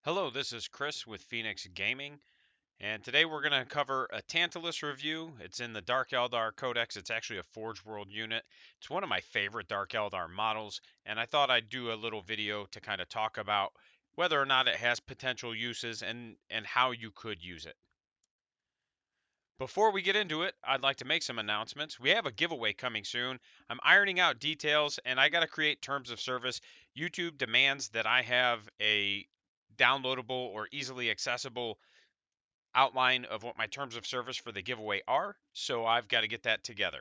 Hello, this is Chris with Phoenix Gaming, and today we're going to cover a Tantalus review. It's in the Dark Eldar Codex. It's actually a Forge World unit. It's one of my favorite Dark Eldar models, and I thought I'd do a little video to kind of talk about whether or not it has potential uses and how you could use it. Before we get into it, I'd like to make some announcements. We have a giveaway coming soon. I'm ironing out details and I got to create terms of service. YouTube demands that I have a downloadable or easily accessible outline of what my terms of service for the giveaway are. So I've got to get that together.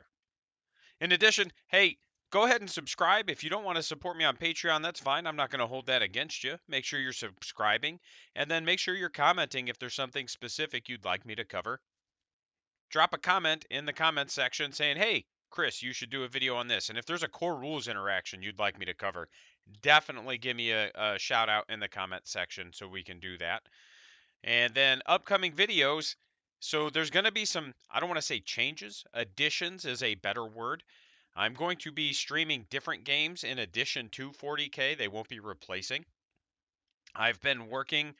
In addition, hey, go ahead and subscribe. If you don't want to support me on Patreon, that's fine. I'm not going to hold that against you. Make sure you're subscribing and then make sure you're commenting if there's something specific you'd like me to cover. Drop a comment in the comments section saying, hey, Chris, you should do a video on this. And if there's a core rules interaction you'd like me to cover, definitely give me a shout out in the comment section so we can do that. And then upcoming videos. So there's going to be some, I don't want to say changes, additions is a better word. I'm going to be streaming different games in addition to 40K. They won't be replacing. I've been working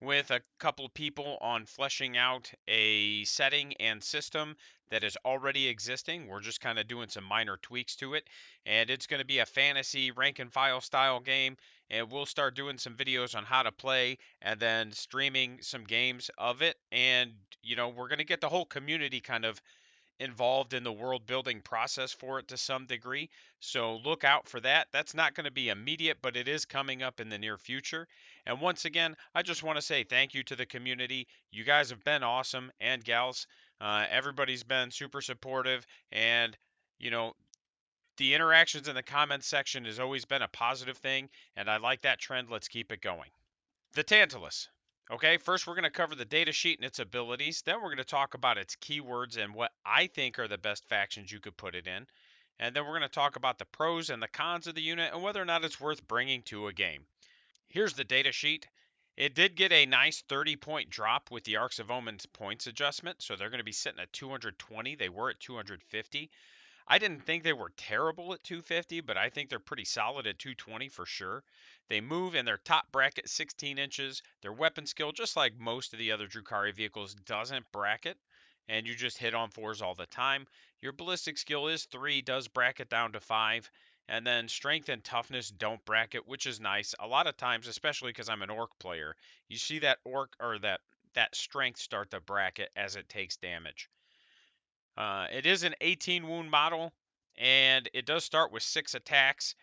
with a couple of people on fleshing out a setting and system that is already existing. We're just kind of doing some minor tweaks to it, and it's going to be a fantasy rank and file style game. And we'll start doing some videos on how to play and then streaming some games of it. And, we're going to get the whole community kind of involved in the world building process for it to some degree. So look out for that. That's not going to be immediate, but it is coming up in the near future. And once again, I just want to say thank you to the community. You guys have been awesome, and gals. Everybody's been super supportive, and you know, the interactions in the comments section has always been a positive thing, and I like that trend. Let's keep it going. The Tantalus. Okay, first we're going to cover the data sheet and its abilities. Then we're going to talk about its keywords and what I think are the best factions you could put it in. And then we're going to talk about the pros and the cons of the unit and whether or not it's worth bringing to a game. Here's the data sheet. It did get a nice 30-point drop with the Arcs of Omens points adjustment, so they're going to be sitting at 220. They were at 250. I didn't think they were terrible at 250, but I think they're pretty solid at 220 for sure. They move in their top bracket 16 inches. Their weapon skill, just like most of the other Drukhari vehicles, doesn't bracket, and you just hit on 4s all the time. Your ballistic skill is 3, does bracket down to 5. And then strength and toughness don't bracket, which is nice. A lot of times, especially because I'm an orc player, you see that orc or that strength start to bracket as it takes damage. It is an 18 wound model, and it does start with 6 attacks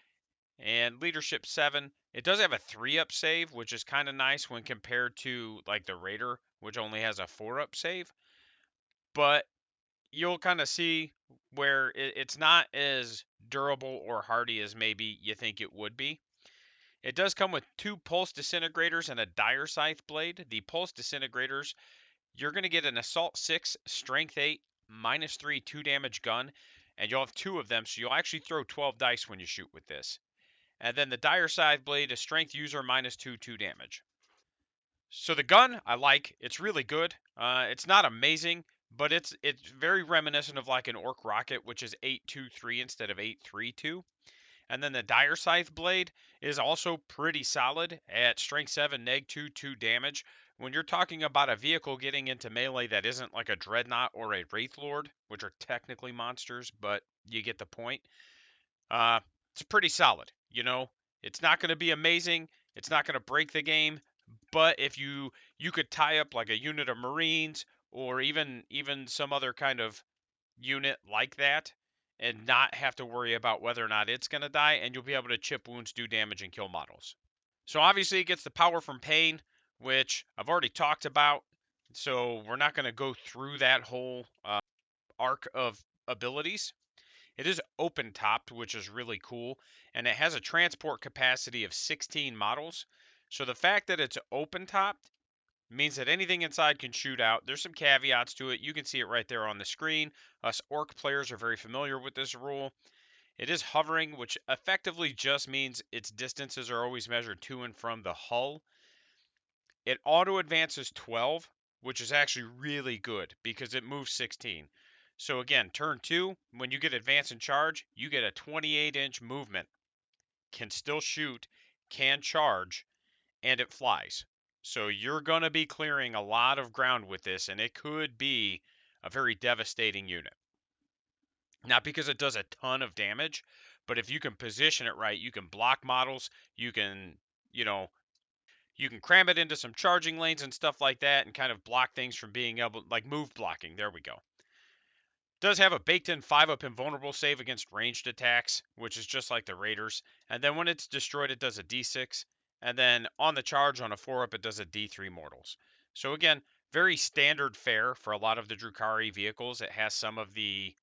and leadership 7. It does have a 3-up save, which is kind of nice when compared to like the Raider, which only has a 4-up save. But you'll kind of see where it's not as durable or hardy as maybe you think it would be. It does come with 2 pulse disintegrators and a dire scythe blade. The pulse disintegrators, you're going to get an assault 6, strength 8, -3, 2 damage gun, and you'll have 2 of them, so you'll actually throw 12 dice when you shoot with this. And then the dire scythe blade, a strength user -2, 2 damage. So the gun, I like. It's really good. It's not amazing, but it's very reminiscent of like an orc rocket, which is 823 instead of 832. And then the dire scythe blade is also pretty solid at strength 7, -2, 2 damage. When you're talking about a vehicle getting into melee that isn't like a dreadnought or a wraith lord, which are technically monsters, but you get the point. Uh, it's pretty solid. It's not going to be amazing. It's not going to break the game, but if you could tie up like a unit of Marines or even some other kind of unit like that and not have to worry about whether or not it's going to die, and you'll be able to chip wounds, do damage, and kill models. So obviously it gets the power from pain, which I've already talked about. So we're not going to go through that whole arc of abilities. It is open topped, which is really cool, and it has a transport capacity of 16 models. So the fact that it's open topped means that anything inside can shoot out. There's some caveats to it. You can see it right there on the screen. Us orc players are very familiar with this rule. It is hovering, which effectively just means its distances are always measured to and from the hull. It auto advances 12, which is actually really good because it moves 16. So again, turn 2, when you get advance and charge, you get a 28-inch movement. Can still shoot, can charge, and it flies. So you're going to be clearing a lot of ground with this, and it could be a very devastating unit. Not because it does a ton of damage, but if you can position it right, you can block models, you can, you know, you can cram it into some charging lanes and stuff like that and kind of block things from being able, like move blocking. There we go. Does have a baked-in 5-up invulnerable save against ranged attacks, which is just like the Raiders. And then when it's destroyed, it does a D6. And then on the charge on a 4-up, it does a D3 mortals. So again, very standard fare for a lot of the Drukhari vehicles. It has some of the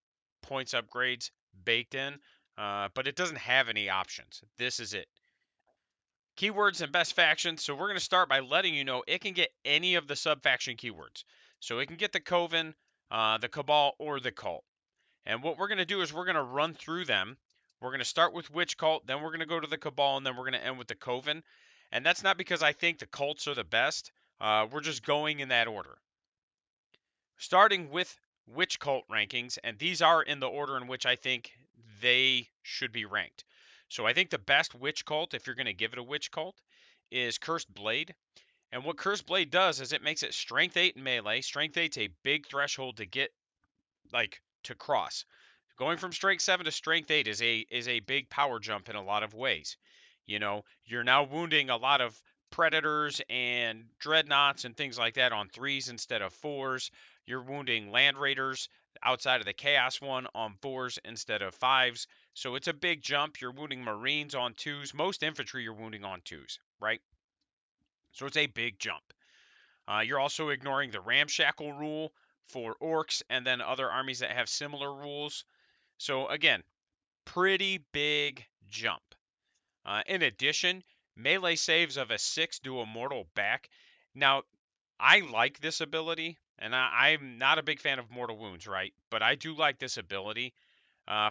points upgrades baked in, but it doesn't have any options. This is it. Keywords and best factions. So we're going to start by letting you know it can get any of the sub-faction keywords. So it can get the Coven, the Cabal, or the Cult. And what we're going to do is we're going to run through them. We're going to start with Witch Cult, then we're going to go to the Cabal, and then we're going to end with the Coven. And that's not because I think the cults are the best. We're just going in that order. Starting with Witch Cult rankings, and these are in the order in which I think they should be ranked. So I think the best Witch Cult, if you're going to give it a Witch Cult, is Cursed Blade. And what Cursed Blade does is it makes it Strength 8 in melee. Strength 8's a big threshold to get, like, to cross. Going from Strength 7 to Strength 8 is a big power jump in a lot of ways. You know, you're now wounding a lot of predators and dreadnoughts and things like that on 3s instead of 4s. You're wounding land raiders outside of the chaos one on 4s instead of 5s. So it's a big jump. You're wounding marines on 2s. Most infantry you're wounding on 2s, right? So it's a big jump. You're also ignoring the ramshackle rule for orcs and then other armies that have similar rules. So again, pretty big jump. In addition, melee saves of a 6 do a mortal back. Now, I like this ability, and I'm not a big fan of mortal wounds, right? But I do like this ability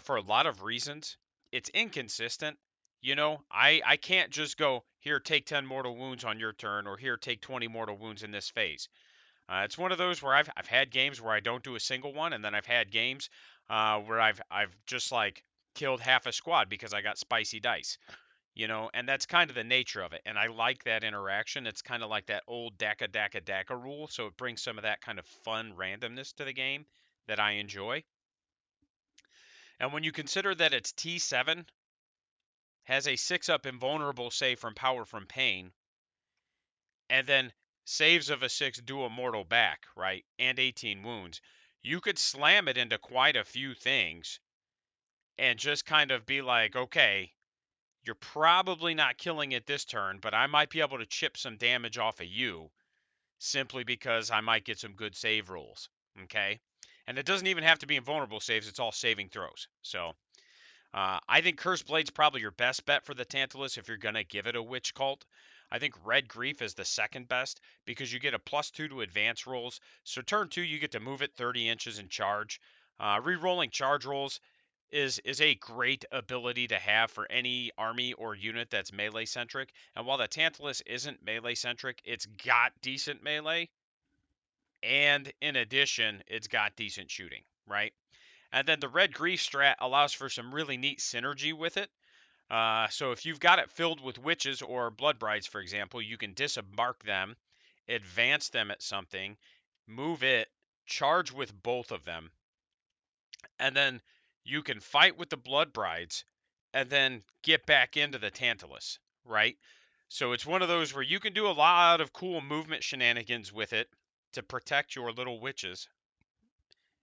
for a lot of reasons. It's inconsistent. You know, I can't just go, here, take 10 mortal wounds on your turn, or here, take 20 mortal wounds in this phase. It's one of those where I've had games where I don't do a single one, and then I've had games where I've just like killed half a squad because I got spicy dice, you know, and that's kind of the nature of it. And I like that interaction. It's kind of like that old DACA rule, so it brings some of that kind of fun randomness to the game that I enjoy. And when you consider that it's T7, has a 6-up invulnerable save from Power from Pain, and then saves of a 6 do a mortal back, right? And 18 wounds. You could slam it into quite a few things and just kind of be like, okay, you're probably not killing it this turn, but I might be able to chip some damage off of you simply because I might get some good save rolls. Okay? And it doesn't even have to be invulnerable saves, it's all saving throws. So I think Cursed Blade's probably your best bet for the Tantalus if you're going to give it a Witch Cult. I think Red Grief is the second best because you get a +2 to advance rolls. So turn 2, you get to move it 30 inches and charge. Rerolling charge rolls is a great ability to have for any army or unit that's melee centric. And while the Tantalus isn't melee centric, it's got decent melee. And in addition, it's got decent shooting, right? And then the Red Grief strat allows for some really neat synergy with it. So if you've got it filled with witches or blood brides, for example, you can disembark them, advance them at something, move it, charge with both of them, and then you can fight with the blood brides and then get back into the Tantalus, right? So it's one of those where you can do a lot of cool movement shenanigans with it to protect your little witches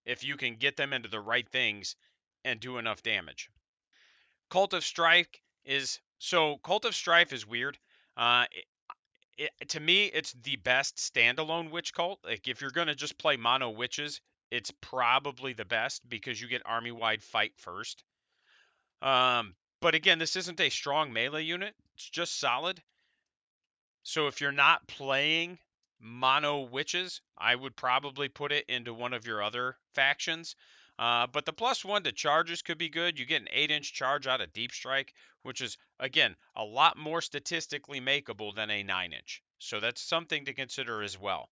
if you can get them into the right things and do enough damage. Cult of Strife is weird. Uh, to me, it's the best standalone witch cult. Like if you're gonna just play mono witches, it's probably the best because you get army wide fight first. But again, this isn't a strong melee unit. It's just solid. So if you're not playing mono witches, I would probably put it into one of your other factions. But the +1 to charges could be good. You get an 8-inch charge out of Deep Strike, which is, again, a lot more statistically makeable than a 9-inch. So that's something to consider as well.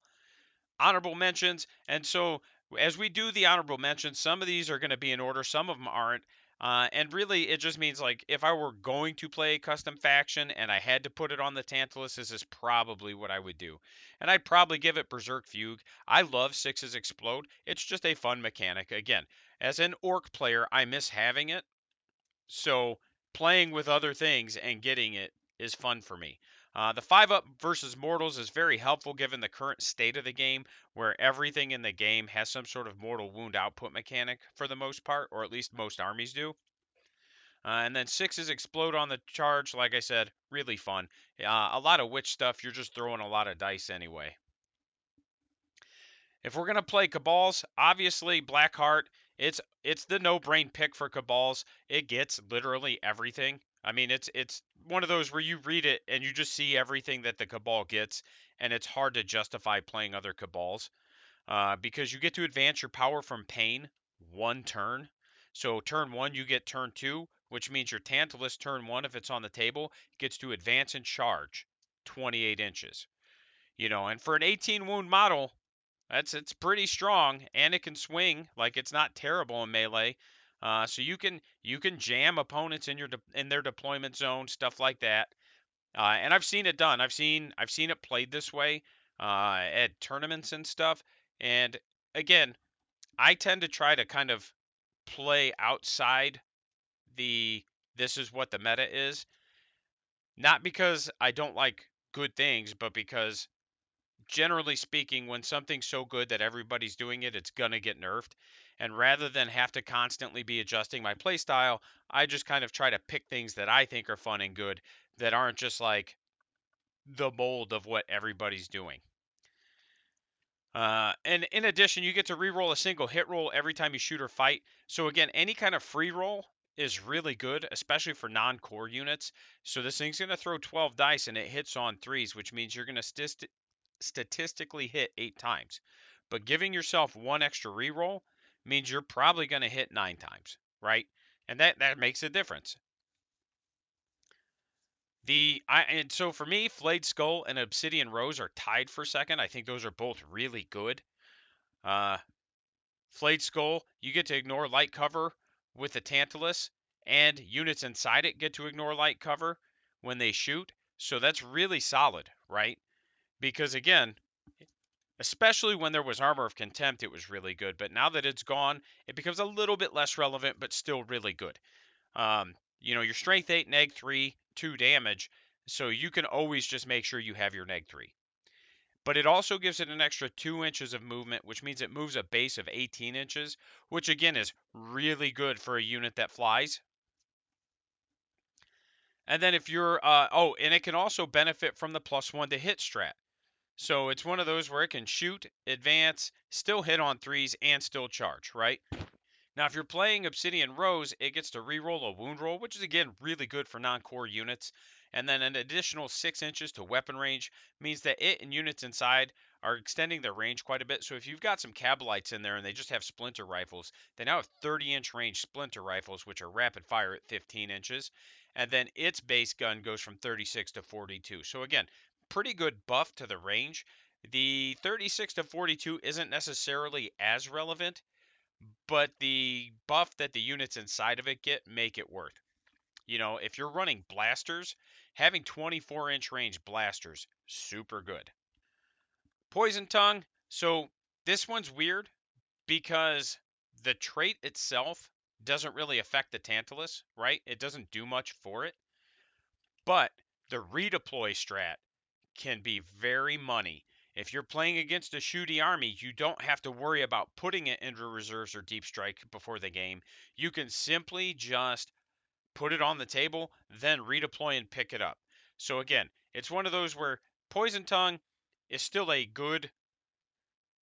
Honorable mentions. And so as we do the honorable mentions, some of these are going to be in order, some of them aren't. And really, it just means like if I were going to play a custom faction and I had to put it on the Tantalus, this is probably what I would do. And I'd probably give it Berserk Fugue. I love Sixes Explode. It's just a fun mechanic. Again, as an Orc player, I miss having it. So playing with other things and getting it is fun for me. The 5-up versus Mortals is very helpful given the current state of the game, where everything in the game has some sort of mortal wound output mechanic for the most part, or at least most armies do. And then 6s explode on the charge, like I said, really fun. A lot of witch stuff, you're just throwing a lot of dice anyway. If we're gonna play Cabals, obviously Blackheart, it's the no-brain pick for Cabals. It gets literally everything. I mean, it's one of those where you read it and you just see everything that the Cabal gets, and it's hard to justify playing other Cabals because you get to advance your power from Pain 1 turn. So turn 1 you get turn 2, which means your Tantalus turn 1, if it's on the table, gets to advance and charge 28 inches. And for an 18 wound model, it's pretty strong, and it can swing. Like, it's not terrible in melee. So you can jam opponents in their deployment zone, stuff like that. And I've seen it done. I've seen it played this way at tournaments and stuff. And again, I tend to try to kind of play outside the this is what the meta is. Not because I don't like good things, but because generally speaking, when something's so good that everybody's doing it, it's going to get nerfed. And rather than have to constantly be adjusting my playstyle, I just kind of try to pick things that I think are fun and good that aren't just like the mold of what everybody's doing. And in addition, you get to reroll a single hit roll every time you shoot or fight. So again, any kind of free roll is really good, especially for non-core units. So this thing's going to throw 12 dice and it hits on 3s, which means you're going to statistically hit 8 times. But giving yourself one extra reroll means you're probably going to hit 9 times, right? And that makes a difference. And so for me, Flayed Skull and Obsidian Rose are tied for second. I think those are both really good. Flayed Skull, you get to ignore light cover with the Tantalus, and units inside it get to ignore light cover when they shoot. So that's really solid, right? Because again, especially when there was Armor of Contempt, it was really good. But now that it's gone, it becomes a little bit less relevant, but still really good. Your Strength 8, Neg 3, 2 damage, so you can always just make sure you have your Neg 3. But it also gives it an extra 2 inches of movement, which means it moves a base of 18 inches, which again is really good for a unit that flies. And then if you're, and it can also benefit from the +1 to hit strat. So it's one of those where it can shoot, advance, still hit on 3s, and still charge, right? Now, if you're playing Obsidian Rose, it gets to reroll a wound roll, which is again really good for non-core units. And then an additional 6 inches to weapon range means that it and units inside are extending their range quite a bit. So if you've got some Kabalites in there and they just have splinter rifles, they now have 30-inch range splinter rifles, which are rapid fire at 15 inches. And then its base gun goes from 36 to 42. So again, pretty good buff to the range. The 36 to 42 isn't necessarily as relevant, but the buff that the units inside of it get make it worth. If you're running blasters, having 24-inch range blasters, super good. Poison Tongue, so this one's weird because the trait itself doesn't really affect the Tantalus, right? It doesn't do much for it, but the redeploy strat can be very money. If you're playing against a shooty army, you don't have to worry about putting it into reserves or deep strike before the game. You can simply just put it on the table, then redeploy and pick it up. So again, it's one of those where Poison Tongue is still a good.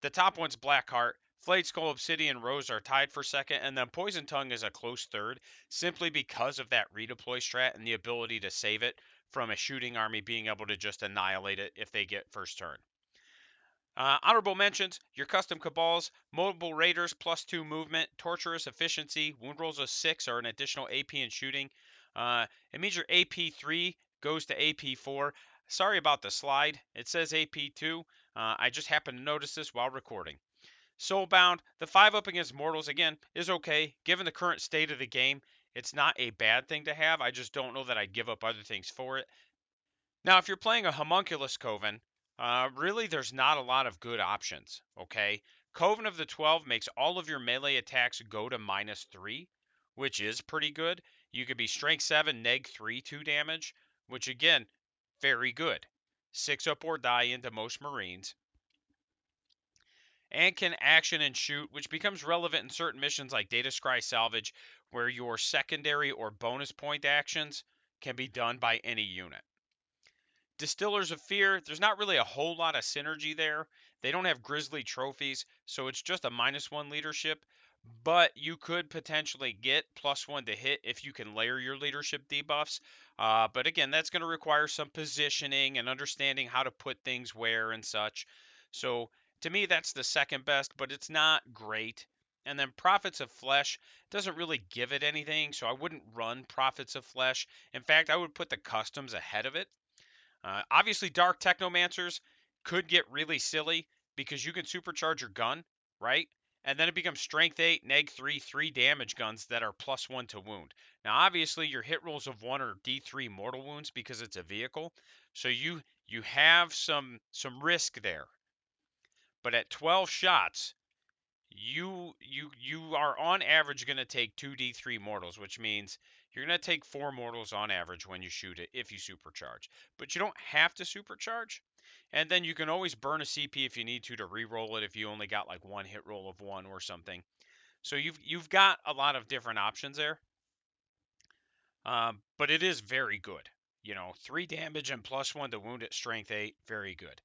The top one's Blackheart. Flayed Skull, Obsidian, Rose are tied for second, and then Poison Tongue is a close third, simply because of that redeploy strat and the ability to save it from a shooting army being able to just annihilate it if they get first turn. Honorable mentions, your custom Cabals, Mobile Raiders, +2 movement, Torturous efficiency, wound rolls of 6 are an additional AP in shooting. It means your AP3 goes to AP4. Sorry about the slide. It says AP2. I just happened to notice this while recording. Soulbound, the 5-up against Mortals, again, is okay. Given the current state of the game, It's not a bad thing to have. I just don't know that I'd give up other things for it. Now, if you're playing a Homunculus Coven, really there's not a lot of good options, okay? Coven of the 12 makes all of your melee attacks go to -3, which is pretty good. You could be Strength 7, Neg 3, 2 damage, which again, very good. 6 up or die into most Marines. And can action and shoot, which becomes relevant in certain missions like Data Scry Salvage, where your secondary or bonus point actions can be done by any unit. Distillers of Fear, there's not really a whole lot of synergy there. They don't have Grizzly trophies, so it's just a -1 leadership. But you could potentially get +1 to hit if you can layer your leadership debuffs. But again, that's going to require some positioning and understanding how to put things where and such. So to me, that's the second best, but it's not great. And then Prophets of Flesh doesn't really give it anything, so I wouldn't run Prophets of Flesh. In fact, I would put the customs ahead of it. Obviously, Dark Technomancers could get really silly because you can supercharge your gun, right? And then it becomes Strength 8, Neg 3, 3 damage guns that are +1 to wound. Now, obviously, your hit rolls of 1 are D3 mortal wounds because it's a vehicle. So you have some risk there. But at 12 shots, you are on average going to take 2d3 mortals, which means you're going to take 4 mortals on average when you shoot it if you supercharge. But you don't have to supercharge. And then you can always burn a CP if you need to re-roll it if you only got like one hit roll of 1 or something. So you've got a lot of different options there. But it is very good. 3 damage and +1 to wound at strength 8, very good.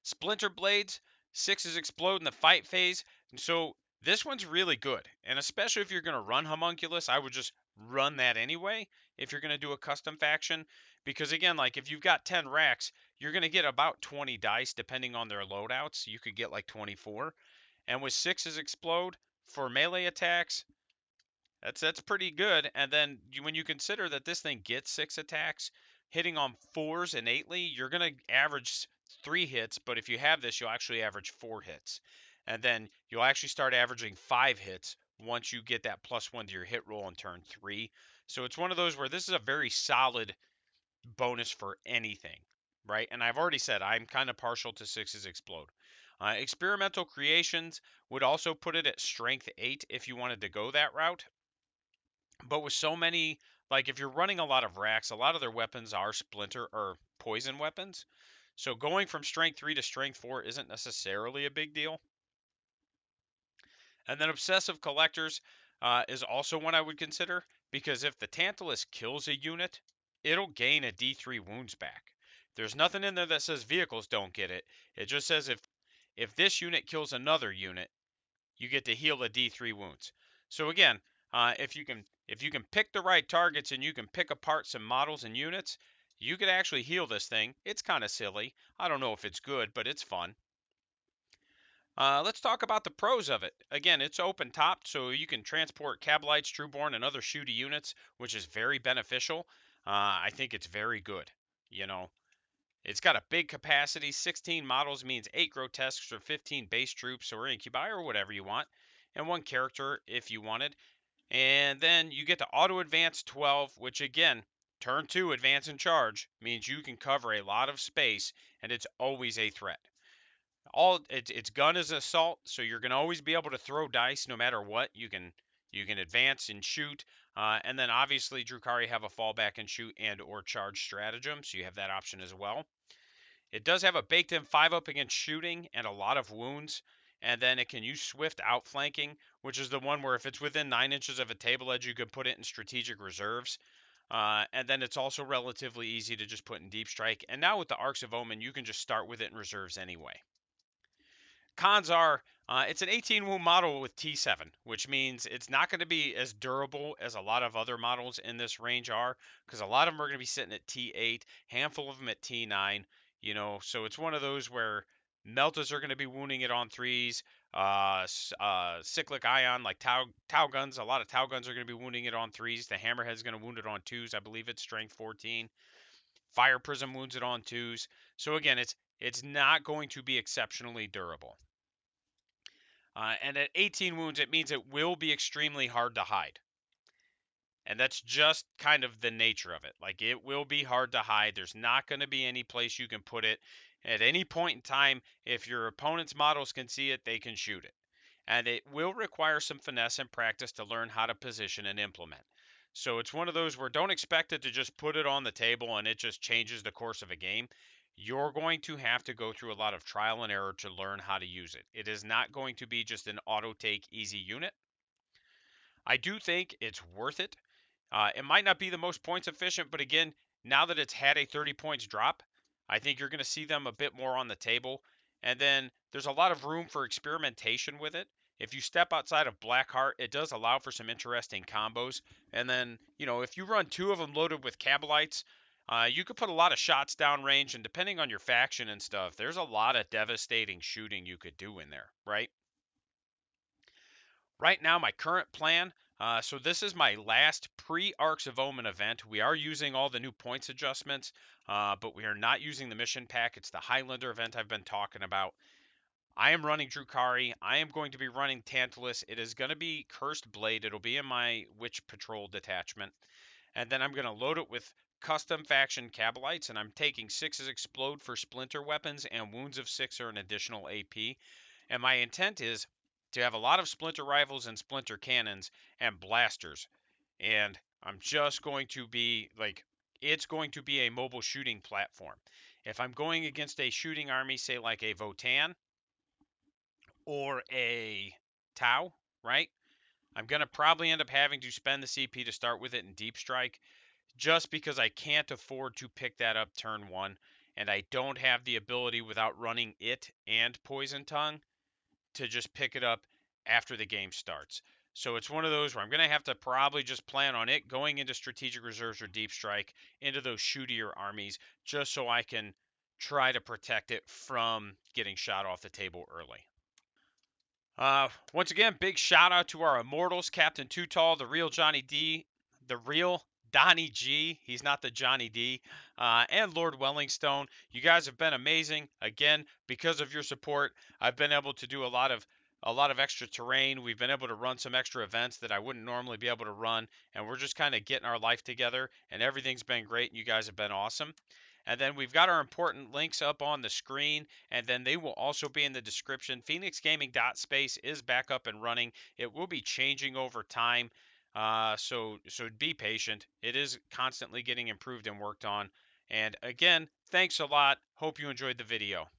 Splinter Blades, 6s explode in the fight phase. And so this one's really good. And especially if you're going to run Homunculus, I would just run that anyway if you're going to do a custom faction. Because again, like if you've got 10 racks, you're going to get about 20 dice depending on their loadouts. You could get like 24. And with 6s explode for melee attacks, that's pretty good. And then when you consider that this thing gets 6 attacks, hitting on 4s innately, you're going to average 3 hits. But if you have this, you'll actually average 4 hits. And then you'll actually start averaging 5 hits once you get that +1 to your hit roll on turn 3. So it's one of those where this is a very solid bonus for anything, right? And I've already said I'm kind of partial to 6s explode. Experimental Creations would also put it at strength 8 if you wanted to go that route. But with so many, like if you're running a lot of racks, a lot of their weapons are splinter or poison weapons. So going from strength 3 to strength 4 isn't necessarily a big deal. And then Obsessive Collectors is also one I would consider because if the Tantalus kills a unit, it'll gain a D3 wounds back. There's nothing in there that says vehicles don't get it. It just says if this unit kills another unit, you get to heal a D3 wounds. So again, if you can pick the right targets and you can pick apart some models and units, you could actually heal this thing. It's kind of silly. I don't know if it's good, but it's fun. Let's talk about the pros of it. Again, it's open topped, so you can transport Cabalites, Trueborn, and other shooty units, which is very beneficial. I think it's very good. You know, it's got a big capacity. 16 models means 8 grotesques or 15 base troops or incubi or whatever you want, and 1 character if you wanted. And then you get to auto advance 12, which again, turn 2 advance and charge means you can cover a lot of space, and it's always a threat. Its gun is assault, so you're going to always be able to throw dice no matter what. You can advance and shoot, and then obviously Drukhari have a fallback and shoot and or charge stratagem, so you have that option as well. It does have a baked-in 5-up against shooting and a lot of wounds, and then it can use swift outflanking, which is the one where if it's within 9 inches of a table edge, you can put it in strategic reserves. And then it's also relatively easy to just put in deep strike. And now with the Arcs of Omen, you can just start with it in reserves anyway. Cons are it's an 18 wound model with T7, which means it's not going to be as durable as a lot of other models in this range are, because a lot of them are going to be sitting at T8, handful of them at T9. So it's one of those where Meltas are going to be wounding it on 3s. Cyclic Ion, like Tau guns, a lot of Tau guns are going to be wounding it on 3s. The Hammerhead's going to wound it on 2s. I believe it's strength 14. Fire Prism wounds it on 2s. So again, it's not going to be exceptionally durable. And at 18 wounds, it means it will be extremely hard to hide. And that's just kind of the nature of it. Like, it will be hard to hide. There's not going to be any place you can put it. At any point in time, if your opponent's models can see it, they can shoot it. And it will require some finesse and practice to learn how to position and implement. So it's one of those where don't expect it to just put it on the table and it just changes the course of a game. You're going to have to go through a lot of trial and error to learn how to use it. It is not going to be just an auto take easy unit. I do think it's worth it. It might not be the most points efficient, but again, now that it's had a 30 points drop, I think you're going to see them a bit more on the table. And then there's a lot of room for experimentation with it. If you step outside of Blackheart, it does allow for some interesting combos. And then, if you run two of them loaded with Cabalites, you could put a lot of shots downrange. And depending on your faction and stuff, there's a lot of devastating shooting you could do in there, right? Right now, my current plan, so this is my last pre-Arcs of Omen event. We are using all the new points adjustments, but we are not using the mission pack. It's the Highlander event I've been talking about. I am running Drukhari. I am going to be running Tantalus. It is going to be Cursed Blade. It'll be in my Witch Patrol detachment. And then I'm going to load it with custom faction Cabalites, and I'm taking 6 as Explode for Splinter weapons, and Wounds of 6 are an additional AP. And my intent is to have a lot of Splinter rifles and Splinter cannons and blasters. And I'm just going to be like, it's going to be a mobile shooting platform. If I'm going against a shooting army, say like a Votan or a Tau, right? I'm going to probably end up having to spend the CP to start with it in Deep Strike just because I can't afford to pick that up turn one. And I don't have the ability without running it and Poison Tongue to just pick it up after the game starts. So it's one of those where I'm going to have to probably just plan on it going into Strategic Reserves or Deep Strike into those shootier armies just so I can try to protect it from getting shot off the table early. Once again, big shout out to our immortals, Captain Too Tall, the real Johnny D, the real Donnie G. He's not the Johnny D, and Lord Wellingstone. You guys have been amazing. Again, because of your support, I've been able to do a lot of extra terrain. We've been able to run some extra events that I wouldn't normally be able to run, and we're just kind of getting our life together. And everything's been great, and you guys have been awesome. And then we've got our important links up on the screen, and then they will also be in the description. Phoenixgaming.space is back up and running. It will be changing over time, so be patient. It is constantly getting improved and worked on. And again, thanks a lot. Hope you enjoyed the video.